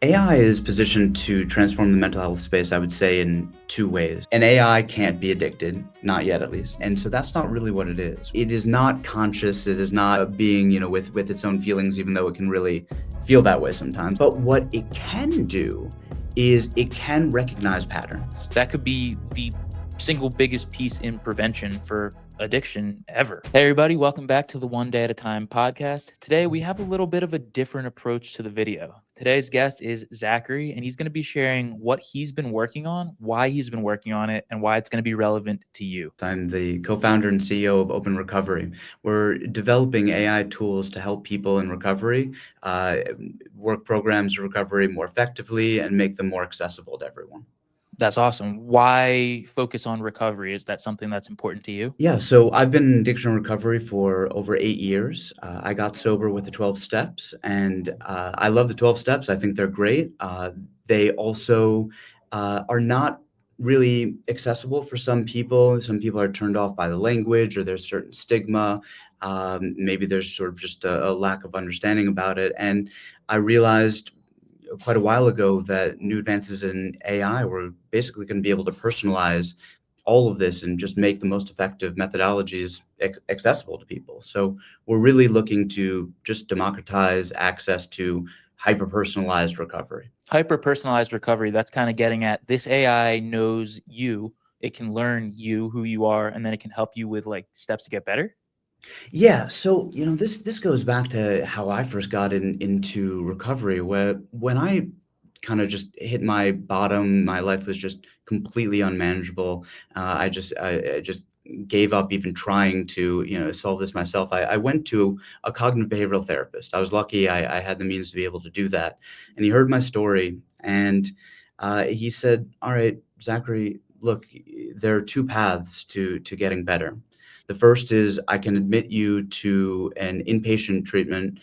AI is positioned to transform the mental health space, I would say, in two ways. An AI can't be addicted, not yet at least. And so that's not really what it is. It is not conscious. It is not a being, with its own feelings, even though it can really feel that way sometimes. But what it can do is it can recognize patterns. That could be the single biggest piece in prevention for addiction ever. Hey everybody, welcome back to the One Day at a Time podcast. Today we have a little bit of a different approach to the video. Today's guest is Zachary, and he's going to be sharing what he's been working on, why he's been working on it, and why it's going to be relevant to you. I'm the co-founder and CEO of Open Recovery. We're developing AI tools to help people in recovery work programs of recovery more effectively and make them more accessible to everyone. That's awesome. Why focus on recovery? Is that something that's important to you? Yeah, so I've been in addiction recovery for over 8 years. I got sober with the 12 steps, and I love the 12 steps. I think they're great. They also are not really accessible for some people. Some people are turned off by the language, or there's certain stigma. Maybe there's sort of just a lack of understanding about it. And I realized quite a while ago that new advances in AI were basically going to be able to personalize all of this and just make the most effective methodologies accessible to people. So we're really looking to just democratize access to hyper-personalized recovery. Hyper-personalized recovery, that's kind of getting at this AI knows you, it can learn you, who you are, and then it can help you with like steps to get better. Yeah, so this goes back to how I first got into recovery, where when I kind of just hit my bottom, my life was just completely unmanageable. I just gave up even trying to solve this myself. I went to a cognitive behavioral therapist. I was lucky I had the means to be able to do that, and he heard my story, and he said, "All right, Zachary, look, there are two paths to getting better. The first is I can admit you to an inpatient treatment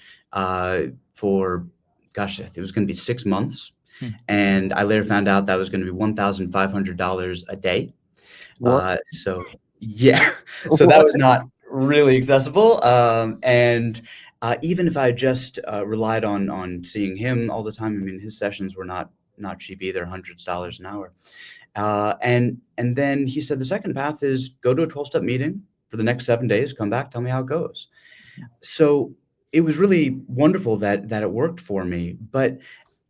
for, gosh, it was going to be 6 months. And I later found out that was going to be $1,500 a day. What? So, yeah, so that was not really accessible. And even if I just relied on seeing him all the time, I mean, his sessions were not cheap either, hundreds of dollars an hour. And then he said the second path is go to a 12-step meeting for the next 7 days, come back, tell me how it goes. So it was really wonderful that it worked for me. But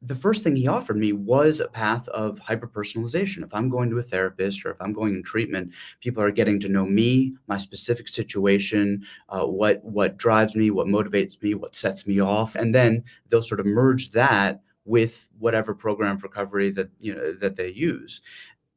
the first thing he offered me was a path of hyper-personalization. If I'm going to a therapist or if I'm going in treatment, people are getting to know me, my specific situation, what drives me, what motivates me, what sets me off, and then they'll sort of merge that with whatever program of recovery that they use.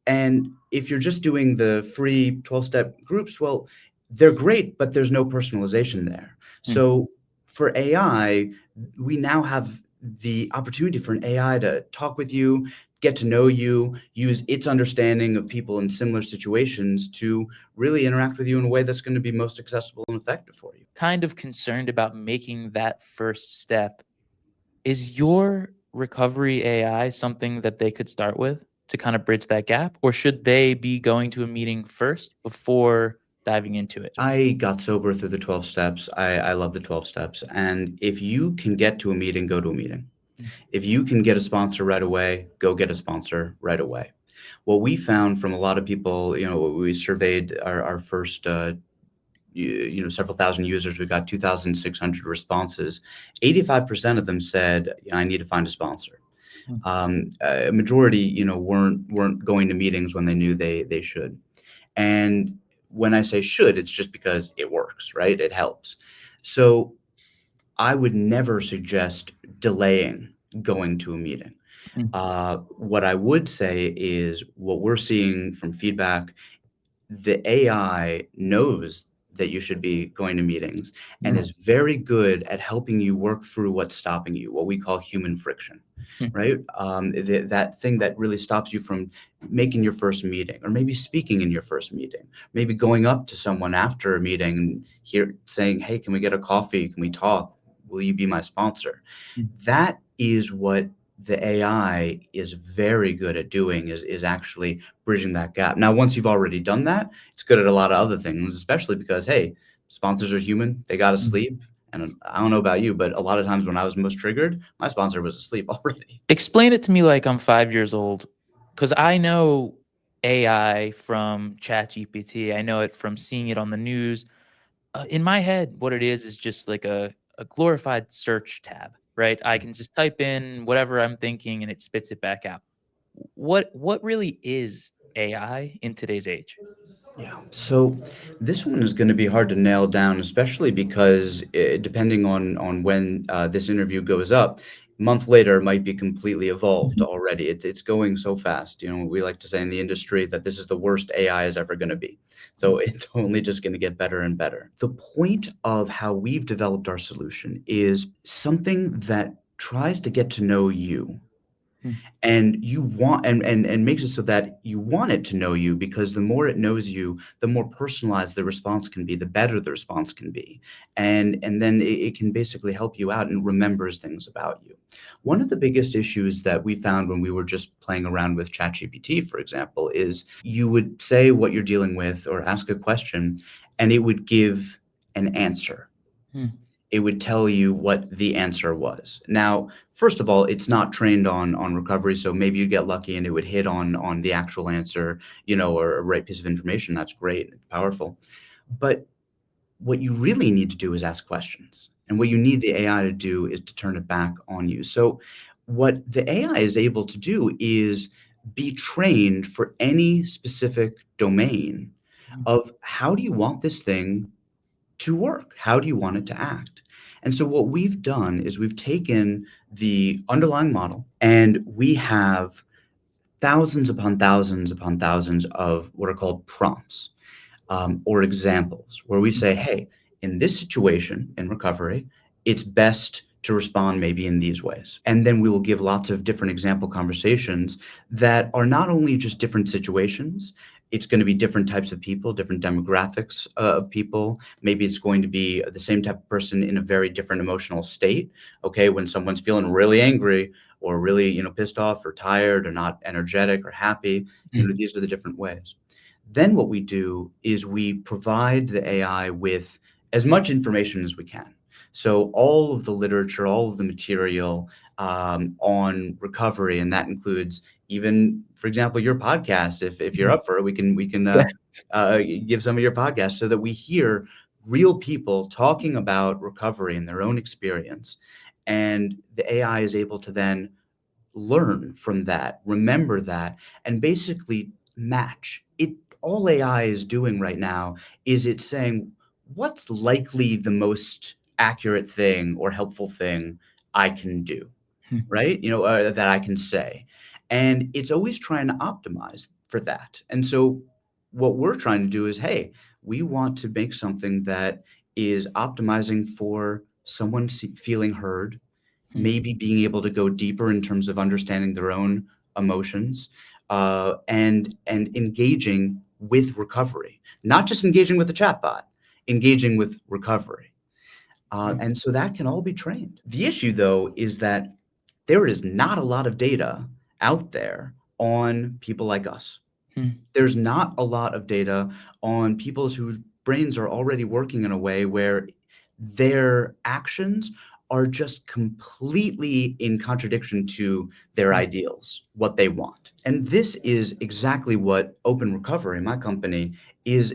And if you're just doing the free 12-step groups, well, they're great, but there's no personalization there. So for AI, we now have the opportunity for an AI to talk with you, get to know you, use its understanding of people in similar situations to really interact with you in a way that's going to be most accessible and effective for you. Kind of concerned about making that first step. Is your recovery AI something that they could start with to kind of bridge that gap? Or should they be going to a meeting first before diving into it? I got sober through the 12 steps. I love the 12 steps. And if you can get to a meeting, go to a meeting. If you can get a sponsor right away, go get a sponsor right away. What we found from a lot of people, we surveyed our first, several thousand users. We got 2,600 responses. 85% of them said, I need to find a sponsor. A majority, weren't going to meetings when they knew they should. And when I say should, it's just because it works, right? It helps. So I would never suggest delaying going to a meeting. What I would say is what we're seeing from feedback, the AI knows that you should be going to meetings and is very good at helping you work through what's stopping you, what we call human friction, right? That thing that really stops you from making your first meeting, or maybe speaking in your first meeting, maybe going up to someone after a meeting and saying, hey, can we get a coffee? Can we talk? Will you be my sponsor? That is what the AI is very good at doing, is actually bridging that gap. Now, once you've already done that, it's good at a lot of other things, especially because, hey, sponsors are human. They got to sleep And I don't know about you, but a lot of times when I was most triggered, my sponsor was asleep already. Explain it to me like I'm 5 years old, because I know AI from ChatGPT. I know it from seeing it on the news. In my head, what it is just like a glorified search tab, right? I can just type in whatever I'm thinking and it spits it back out. What really is AI in today's age? Yeah. So this one is going to be hard to nail down, especially because depending on when this interview goes up, a month later it might be completely evolved Mhm. already. It's going so fast. You know, we like to say in the industry that this is the worst AI is ever going to be. So it's only just going to get better and better. The point of how we've developed our solution is something that tries to get to know you, Mm, and you want and makes it so that you want it to know you, because the more it knows you, the more personalized the response can be, the better the response can be, and then it can basically help you out and remembers things about you. One of the biggest issues that we found when we were just playing around with ChatGPT, for example, is you would say what you're dealing with or ask a question, and it would give an answer. mm, It would tell you what the answer was. Now, first of all, it's not trained on recovery, so maybe you get lucky and it would hit on the actual answer, you know, or a right piece of information. That's great, it's powerful. But what you really need to do is ask questions. And what you need the AI to do is to turn it back on you. So what the AI is able to do is be trained for any specific domain mm, of how do you want this thing to work? How do you want it to act? And so what we've done is we've taken the underlying model and we have thousands upon thousands of what are called prompts, or examples where we mm, say, hey, in this situation in recovery, it's best to respond maybe in these ways. And then we will give lots of different example conversations that are not only just different situations, it's going to be different types of people, different demographics of people. Maybe it's going to be the same type of person in a very different emotional state. Okay, when someone's feeling really angry or really, you know, pissed off or tired or not energetic or happy, you know, mm, these are the different ways. Then what we do is we provide the AI with as much information as we can. So all of the literature, all of the material on recovery, and that includes even, for example, your podcast. If you're mm. up for it, we can Yeah. give some of your podcasts so that we hear real people talking about recovery and their own experience, and the AI is able to then learn from that, remember that, and basically match it. All AI is doing right now is it's saying, what's likely the most accurate thing or helpful thing I can do, Mm, right? You know, that I can say. And it's always trying to optimize for that. And so what we're trying to do is, hey, we want to make something that is optimizing for someone feeling heard, mm, maybe being able to go deeper in terms of understanding their own emotions, and engaging with recovery, not just engaging with the chatbot, engaging with recovery. mm, And so that can all be trained. The issue, though, is that there is not a lot of data out there on people like us. mm, There's not a lot of data on people whose brains are already working in a way where their actions are just completely in contradiction to their mm, ideals, what they want. And this is exactly what Open Recovery, my company, is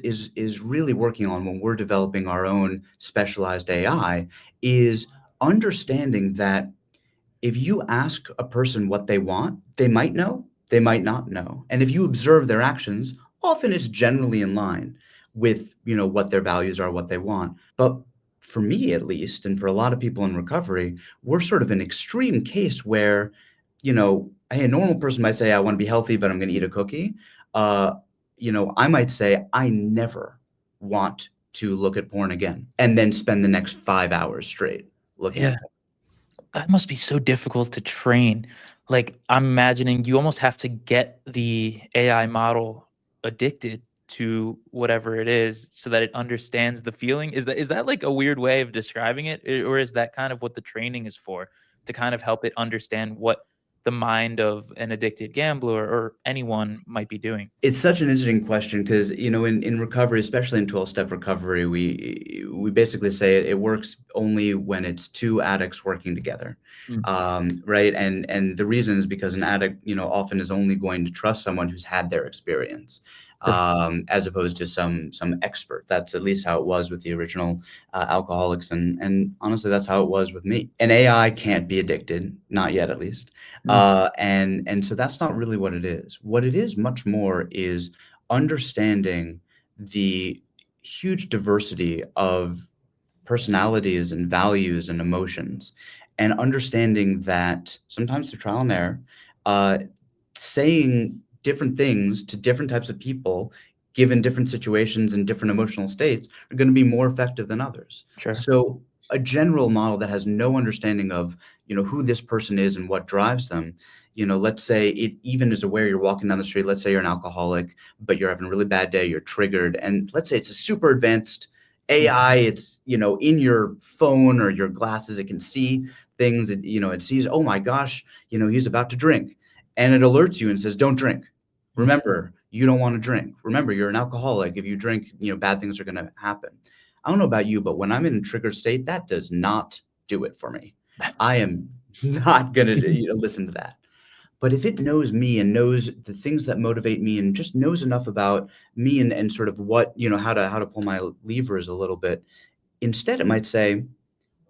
really working on when we're developing our own specialized AI, is understanding that if you ask a person what they want, they might know, they might not know. And if you observe their actions, often it's generally in line with, you know, what their values are, what they want. But for me at least, and for a lot of people in recovery, we're sort of an extreme case where, you know, hey, a normal person might say, I want to be healthy, but I'm going to eat a cookie. Uh, you know, I might say, I never want to look at porn again, and then spend the next 5 hours straight looking yeah. at porn. That must be so difficult to train. Like, I'm imagining you almost have to get the AI model addicted to whatever it is so that it understands the feeling. Is that like a weird way of describing it? Or is that kind of what the training is for? To kind of help it understand what the mind of an addicted gambler or anyone might be doing? It's such an interesting question because, in recovery, especially in 12-step recovery, we basically say it works only when it's two addicts working together. Mm, Right? And the reason is because an addict, often is only going to trust someone who's had their experience, sure. as opposed to some expert. That's at least how it was with the original alcoholics, and honestly, that's how it was with me. An AI can't be addicted, not yet, at least. Mm, And so that's not really what it is. What it is much more is understanding the huge diversity of personalities and values and emotions, and understanding that sometimes through trial and error, uh, saying different things to different types of people, given different situations and different emotional states, are going to be more effective than others. sure. So a general model that has no understanding of, who this person is and what drives them, let's say it even is aware you're walking down the street, let's say you're an alcoholic, but you're having a really bad day, you're triggered, and let's say it's a super advanced Mm, AI, it's, in your phone or your glasses, it can see things, it sees, oh my gosh, he's about to drink. And it alerts you and says, don't drink. mm. Remember, you don't want to drink. Remember, you're an alcoholic. If you drink, bad things are going to happen. I don't know about you, but when I'm in a triggered state, that does not do it for me. I am not going to listen to that. But if it knows me and knows the things that motivate me and just knows enough about me and sort of what, how to pull my levers a little bit, instead it might say,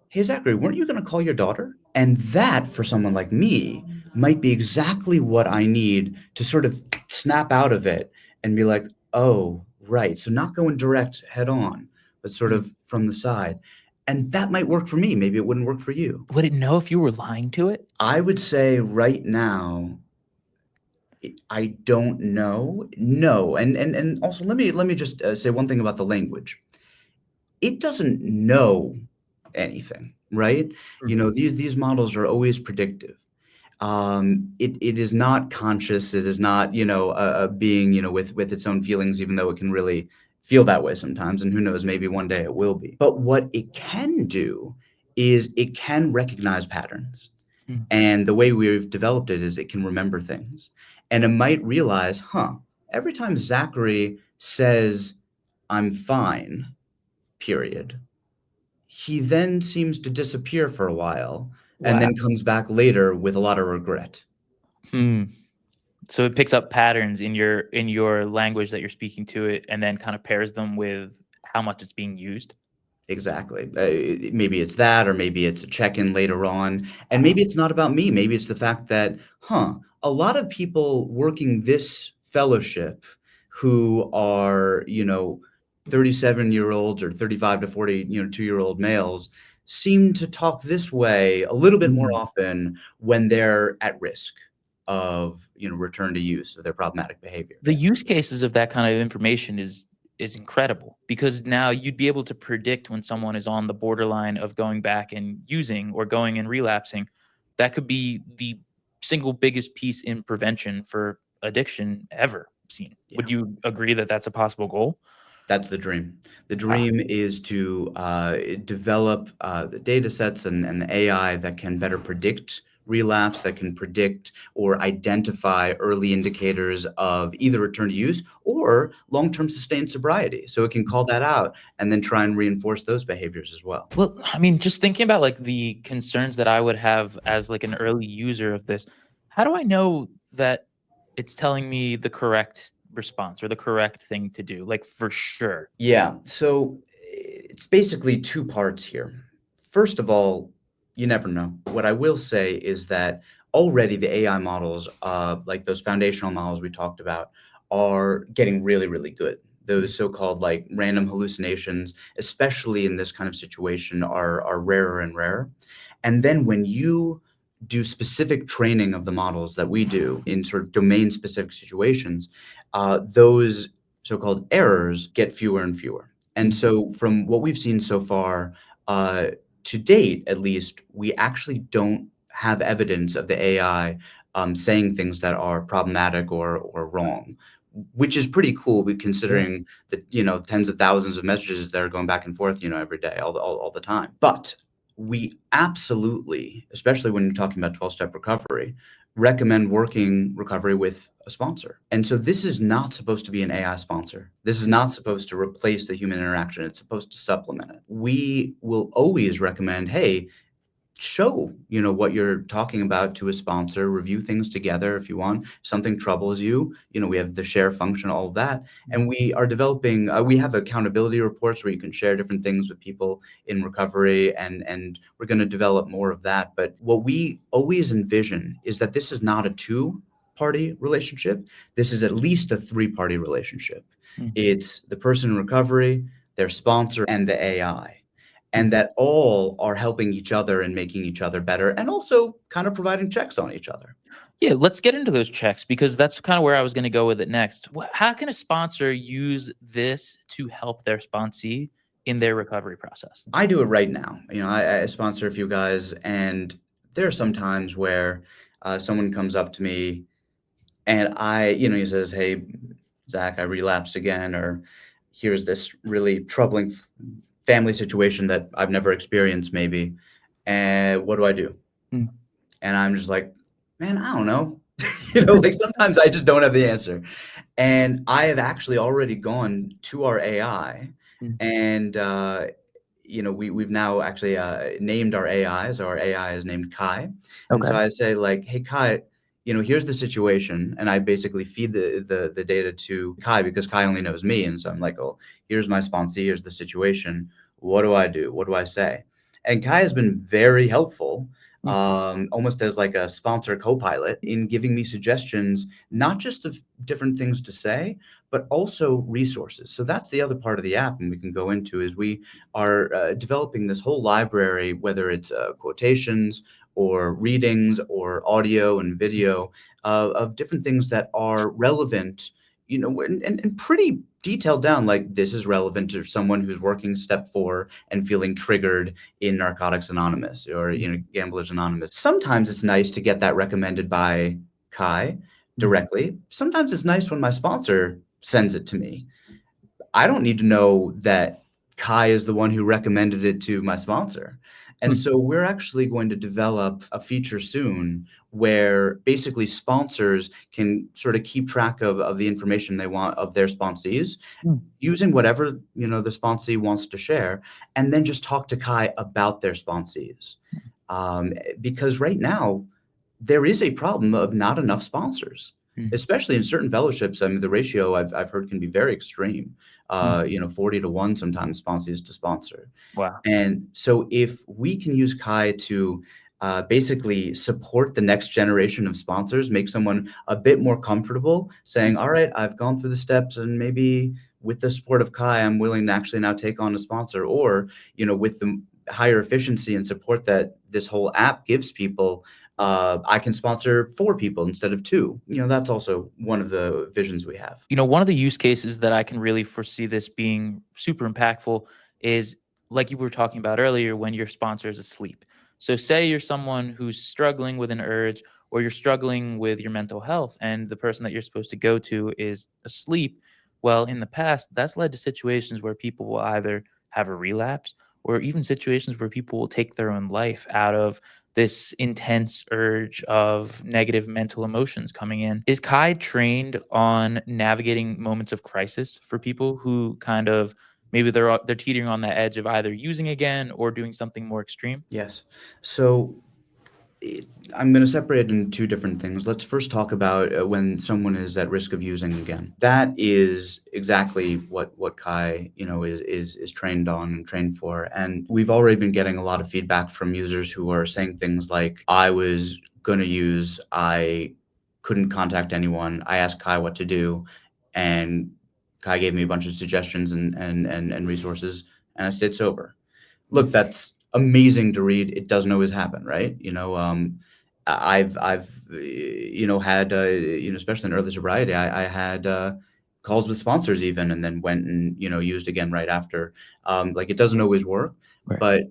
hey, Zachary, weren't you going to call your daughter? And that, for someone like me, might be exactly what I need to sort of snap out of it and be like, oh, right. So not going direct head on, but sort Mm. of from the side. And that might work for me. Maybe it wouldn't work for you. Would it know if you were lying to it? I would say right now, I don't know. No. And also let me just say one thing about the language. It doesn't know anything, right? Mm, These models are always predictive. It is not conscious. It is not, a being, with its own feelings, even though it can really feel that way sometimes. And who knows, maybe one day it will be. But what it can do is it can recognize patterns. mm. And the way we've developed it is it can remember things. And it might realize, every time Zachary says, I'm fine, period, he then seems to disappear for a while and Wow. then comes back later with a lot of regret. Hmm. So it picks up patterns in your language that you're speaking to it, and then kind of pairs them with how much it's being used. Exactly. Maybe it's that, or maybe it's a check-in later on, and Wow. maybe it's not about me. Maybe it's the fact that, a lot of people working this fellowship who are, 37-year-olds or 35 to 40, 2-year-old males seem to talk this way a little bit more Mm. often when they're at risk of, return to use of their problematic behavior. The use cases of that kind of information is incredible because now you'd be able to predict when someone is on the borderline of going back and using or going and relapsing. That could be the single biggest piece in prevention for addiction ever seen. Yeah. Would you agree that that's a possible goal? That's the dream. The Wow. dream is to develop the data sets and the AI that can better predict relapse, that can predict or identify early indicators of either return to use or long-term sustained sobriety. So it can call that out and then try and reinforce those behaviors as well. Well, I mean, just thinking about like the concerns that I would have as like an early user of this, how do I know that it's telling me the correct response or the correct thing to do? Like for sure. Yeah, so it's basically two parts here. First of all, you never know. What I will say is that already the AI models, like those foundational models we talked about, are getting really, really good. Mm, Those so-called like random hallucinations, especially in this kind of situation, are rarer and rarer. And then when you do specific training of the models that we do in sort of domain-specific situations, those so-called errors get fewer and fewer. And mm, so from what we've seen so far, to date, at least, we actually don't have evidence of the AI saying things that are problematic or wrong, which is pretty cool, yeah. considering the tens of thousands of messages that are going back and forth, every day, all the time. But we absolutely, especially when you're talking about 12-step recovery, recommend working recovery with a sponsor. And so this is not supposed to be an AI sponsor. This is not supposed to replace the human interaction. It's supposed to supplement it. We will always recommend, hey, show what you're talking about to a sponsor, review things together if you want. Something troubles you, we have the share function, all of that. And we are developing, we have accountability reports where you can share different things with people in recovery, and we're going to develop more of that. But what we always envision is that this is not a two-party relationship. This is at least a three-party relationship. It's the person in recovery, their sponsor, and the AI. And that all are helping each other and making each other better, and also kind of providing checks on each other. Yeah, let's get into those checks, because that's kind of where I was going to go with it next. How can a sponsor use this to help their sponsee in their recovery process? I do it right now. I sponsor a few guys, and there are some times where someone comes up to me and he says, "Hey, Zach, I relapsed again," or "Here's this really troubling family situation that I've never experienced maybe. And what do I do?" And I'm just like, man, I don't know. Like sometimes I just don't have the answer. And I have actually already gone to our AI and, we've now actually named our AI. So our AI is named Kai. And so I say like, hey, Kai, here's the situation. And I basically feed the data to Kai because Kai only knows me. And so I'm like, oh, here's my sponsee. Here's the situation. What do I do? What do I say? And Kai has been very helpful, almost as like a sponsor co-pilot in giving me suggestions, not just of different things to say, but also resources. So that's the other part of the app, and we can go into is we are developing this whole library, whether it's quotations or readings or audio and video of different things that are relevant, and pretty detailed down, like this is relevant to someone who's working step 4 and feeling triggered in Narcotics Anonymous or, Gamblers Anonymous. Sometimes it's nice to get that recommended by Kai directly. Sometimes it's nice when my sponsor sends it to me. I don't need to know that Kai is the one who recommended it to my sponsor. And so we're actually going to develop a feature soon where basically sponsors can sort of keep track of the information they want of their sponsees using whatever, the sponsee wants to share, and then just talk to Kai about their sponsees. Because right now, there is a problem of not enough sponsors, especially in certain fellowships. I mean, the ratio I've heard can be very extreme, 40 to 1 sometimes sponsees to sponsor. Wow. And so if we can use Kai to basically support the next generation of sponsors, make someone a bit more comfortable saying, all right, I've gone through the steps, and maybe with the support of Kai, I'm willing to actually now take on a sponsor, or, with the higher efficiency and support that this whole app gives people, I can sponsor 4 people instead of 2. That's also one of the visions we have. One of the use cases that I can really foresee this being super impactful is, like you were talking about earlier, when your sponsor is asleep. So say you're someone who's struggling with an urge, or you're struggling with your mental health, and the person that you're supposed to go to is asleep. Well, in the past, that's led to situations where people will either have a relapse, or even situations where people will take their own life out of this intense urge of negative mental emotions coming in. Is Kai trained on navigating moments of crisis for people who kind of maybe they're teetering on the edge of either using again or doing something more extreme? Yes. So I'm going to separate it into 2 different things. Let's first talk about when someone is at risk of using again. That is exactly what Kai, is trained on and trained for. And we've already been getting a lot of feedback from users who are saying things like, I was going to use, I couldn't contact anyone. I asked Kai what to do, and Kai gave me a bunch of suggestions and resources, and I stayed sober. Look, that's amazing to read. It doesn't always happen, right? I've had especially in early sobriety, I had calls with sponsors even, and then went and used again right after. Like it doesn't always work, but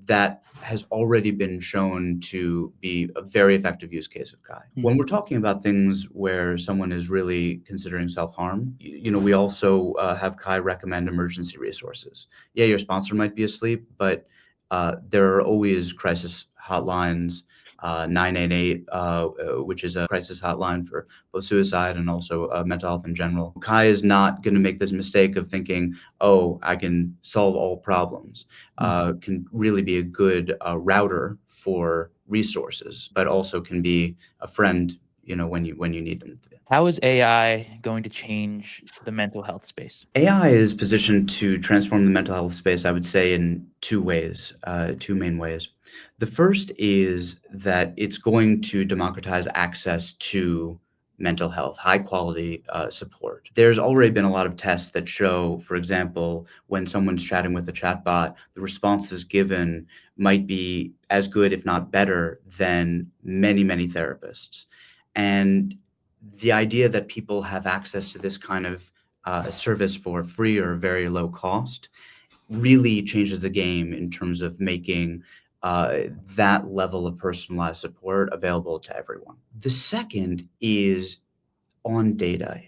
that has already been shown to be a very effective use case of Kai. When we're talking about things where someone is really considering self-harm, we also have Kai recommend emergency resources. Yeah, your sponsor might be asleep, but there are always crisis hotlines, 988, which is a crisis hotline for both suicide and also mental health in general. Kai is not going to make this mistake of thinking, oh, I can solve all problems. Can really be a good router for resources, but also can be a friend, when you need them. How is AI going to change the mental health space? AI is positioned to transform the mental health space, I would say, in two ways, two main ways. The first is that it's going to democratize access to mental health, high quality support. There's already been a lot of tests that show, for example, when someone's chatting with a chatbot, the responses given might be as good, if not better, than many, many therapists. And the idea that people have access to this kind of a service for free or very low cost really changes the game in terms of making that level of personalized support available to everyone. The second is on data.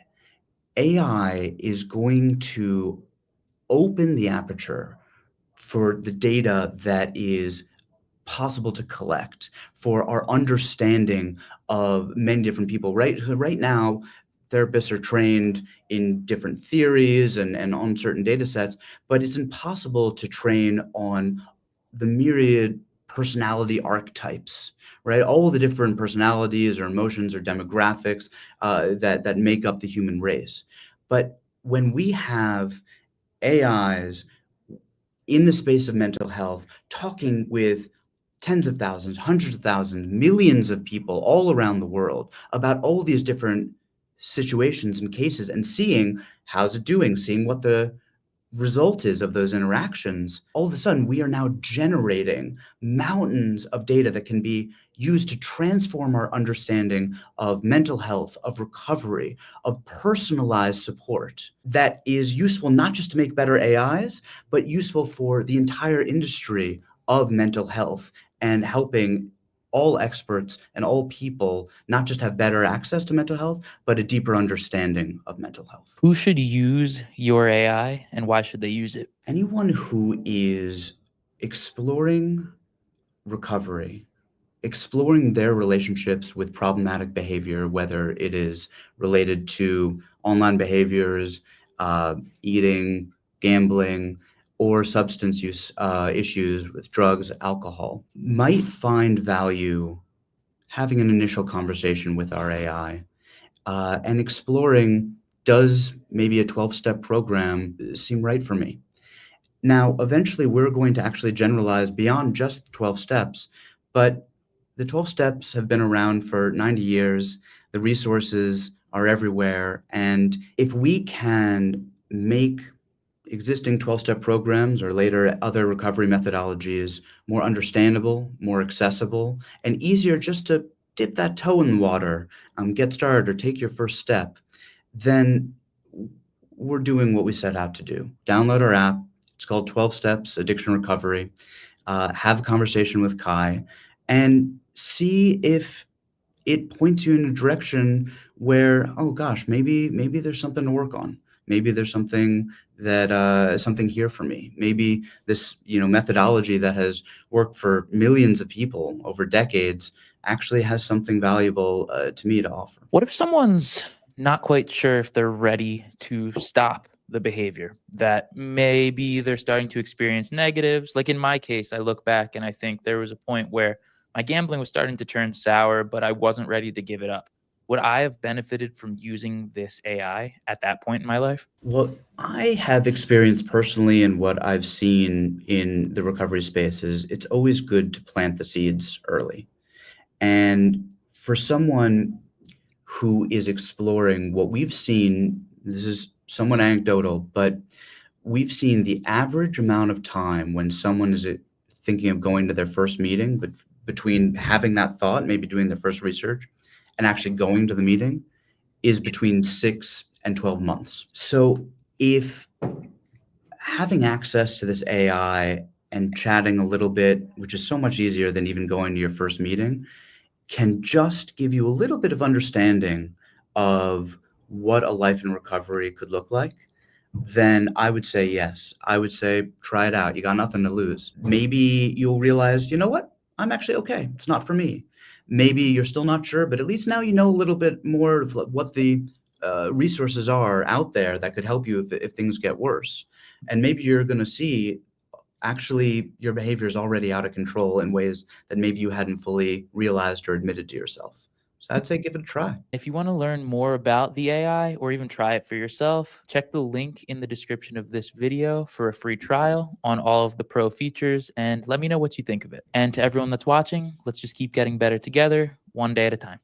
AI is going to open the aperture for the data that is possible to collect, for our understanding of many different people. Right now, therapists are trained in different theories and on certain data sets, but it's impossible to train on the myriad personality archetypes, right? All the different personalities or emotions or demographics that make up the human race. But when we have AIs in the space of mental health, talking with tens of thousands, hundreds of thousands, millions of people all around the world about all these different situations and cases, and seeing how's it doing, seeing what the result is of those interactions. All of a sudden, we are now generating mountains of data that can be used to transform our understanding of mental health, of recovery, of personalized support that is useful not just to make better AIs, but useful for the entire industry of mental health and helping all experts and all people not just have better access to mental health, but a deeper understanding of mental health. Who should use your AI and why should they use it? Anyone who is exploring recovery, exploring their relationships with problematic behavior, whether it is related to online behaviors, eating, gambling, or substance use issues with drugs, alcohol, might find value having an initial conversation with our AI and exploring, does maybe a 12-step program seem right for me? Now, eventually, we're going to actually generalize beyond just 12 steps, but the 12 steps have been around for 90 years. The resources are everywhere. And if we can make existing 12-step programs or later other recovery methodologies more understandable, more accessible, and easier just to dip that toe in the water, get started or take your first step, then we're doing what we set out to do. Download our app. It's called 12 Steps Addiction Recovery. Have a conversation with Kai and see if it points you in a direction where, oh gosh, maybe there's something to work on. Maybe there's something that something here for me. Maybe this methodology that has worked for millions of people over decades actually has something valuable to me to offer. What if someone's not quite sure if they're ready to stop the behavior, that maybe they're starting to experience negatives? Like in my case, I look back and I think there was a point where my gambling was starting to turn sour, but I wasn't ready to give it up. Would I have benefited from using this AI at that point in my life? What I have experienced personally and what I've seen in the recovery space is it's always good to plant the seeds early. And for someone who is exploring, what we've seen, this is somewhat anecdotal, but we've seen the average amount of time when someone is thinking of going to their first meeting, but between having that thought, maybe doing their first research, and actually going to the meeting is between 6 and 12 months. So if having access to this AI and chatting a little bit, which is so much easier than even going to your first meeting, can just give you a little bit of understanding of what a life in recovery could look like, then I would say yes. I would say try it out. You got nothing to lose. Maybe you'll realize, you know what? I'm actually okay. It's not for me. Maybe you're still not sure, but at least now you know a little bit more of what the resources are out there that could help you if things get worse. And maybe you're going to see actually your behavior is already out of control in ways that maybe you hadn't fully realized or admitted to yourself. So I'd say give it a try. If you want to learn more about the AI or even try it for yourself, check the link in the description of this video for a free trial on all of the pro features and let me know what you think of it. And to everyone that's watching, let's just keep getting better together, one day at a time.